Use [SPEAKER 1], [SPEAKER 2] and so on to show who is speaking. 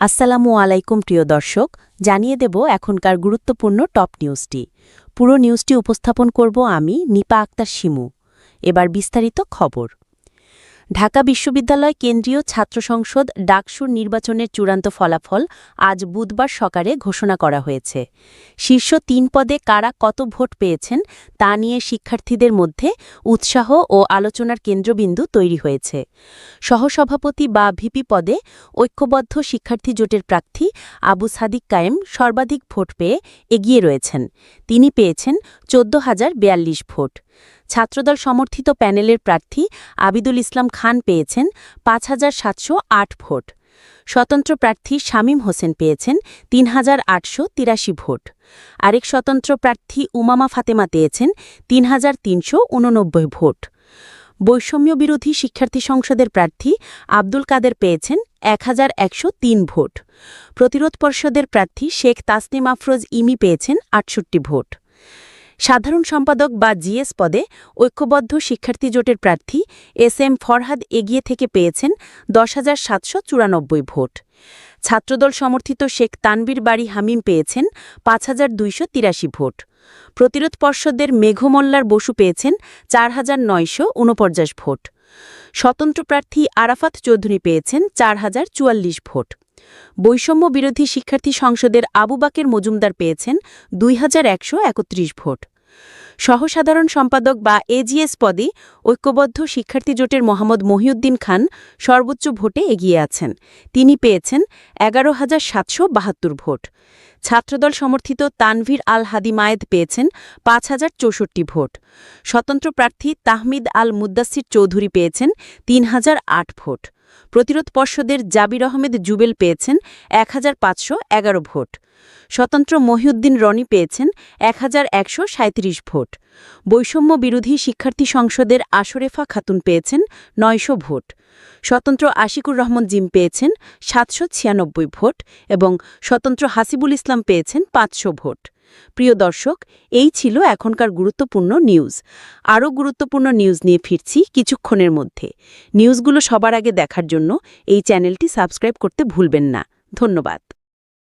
[SPEAKER 1] আসসালামু আলাইকুম প্রিয় দর্শক, জানিয়ে দেব এখনকার গুরুত্বপূর্ণ টপ নিউজটি। পুরো নিউজটি উপস্থাপন করব আমি নিপা আক্তার শিমু। এবার বিস্তারিত খবর। ঢাকা বিশ্ববিদ্যালয় কেন্দ্রীয় ছাত্র সংসদ ডাকসুর নির্বাচনের চূড়ান্ত ফলাফল আজ বুধবার সকালে ঘোষণা করা হয়েছে। শীর্ষ ৩ পদে কারা কত ভোট পেয়েছেন তা নিয়ে শিক্ষার্থীদের মধ্যে উৎসাহ ও আলোচনার কেন্দ্রবিন্দু তৈরি হয়েছে। সহসভাপতি বা ভিপি পদে ঐক্যবদ্ধ শিক্ষার্থী জোটের প্রার্থী আবু সাদিক কায়েম সর্বাধিক ভোট পেয়ে এগিয়ে রয়েছেন। তিনি পেয়েছেন ১৪,০৪২ ভোট। ছাত্রদল সমর্থিত প্যানেলের প্রার্থী আবিদুল ইসলাম খান পেয়েছেন ৫,৭০৮ ভোট। স্বতন্ত্র প্রার্থী শামীম হোসেন পেয়েছেন ৩,৮৮৩ ভোট। আরেক স্বতন্ত্র প্রার্থী উমামা ফাতেমা পেয়েছেন ৩,৩৮৯ ভোট। বৈষম্য বিরোধী শিক্ষার্থী সংসদের প্রার্থী আব্দুল কাদের পেয়েছেন ১,১০৩ ভোট। প্রতিরোধ পর্ষদের প্রার্থী শেখ তাসনিম আফরোজ ইমি পেয়েছেন ৬৮ ভোট। সাধারণ সম্পাদক বা জিএস পদে ঐক্যবদ্ধ শিক্ষার্থী জোটের প্রার্থী এস.এম. ফরহাদ এগিয়ে থেকে পেয়েছেন ১০,৭৯৪ ভোট। ছাত্রদল সমর্থিত শেখ তানবীর বাড়ি হামিম পেয়েছেন ৫,২৮৩ ভোট। প্রতিরোধ পর্ষদের মেঘমোল্লার বসু পেয়েছেন ৪,৯৪৯ ভোট। স্বতন্ত্র প্রার্থী আরাফাত চৌধুরী পেয়েছেন ৪,০৪৪ ভোট। বৈষম্য বিরোধী শিক্ষার্থী সংসদের আবু বাকের মজুমদার পেয়েছেন ২,১৩১ ভোট। সহসাধারণ সম্পাদক বা এজিএস পদে ঐক্যবদ্ধ শিক্ষার্থী জোটের মোহাম্মদ মহিউদ্দিন খান সর্বোচ্চ ভোটে এগিয়ে আছেন। তিনি পেয়েছেন ১১,৭৭২ ভোট। ছাত্রদল সমর্থিত তানভীর আল হাদি মায়েদ পেয়েছেন ৫,০৬৪ ভোট। স্বতন্ত্র প্রার্থী তাহমিদ আল মুদ্দাসির চৌধুরী পেয়েছেন ৩,০০৮ ভোট। প্রতিরোধ পর্ষদের জাবির আহমেদ জুবেল পেয়েছেন ১,৫১১ ভোট। স্বতন্ত্র মহিউদ্দিন রনি পেয়েছেন ১,১৩৭ ভোট। বৈষম্য বিরোধী শিক্ষার্থী সংসদের আশরেফা খাতুন পেয়েছেন ৯০০ ভোট। স্বতন্ত্র আশিকুর রহমান জিম পেয়েছেন ৭৯৬ ভোট এবং স্বতন্ত্র হাসিবুল ইসলাম পেয়েছেন ৫০০ ভোট। প্রিয় দর্শক, এই ছিল এখনকার গুরুত্বপূর্ণ নিউজ। আরও গুরুত্বপূর্ণ নিউজ নিয়ে ফিরছি কিছুক্ষণের মধ্যে। নিউজগুলো সবার আগে দেখার জন্য এই চ্যানেলটি সাবস্ক্রাইব করতে ভুলবেন না। ধন্যবাদ।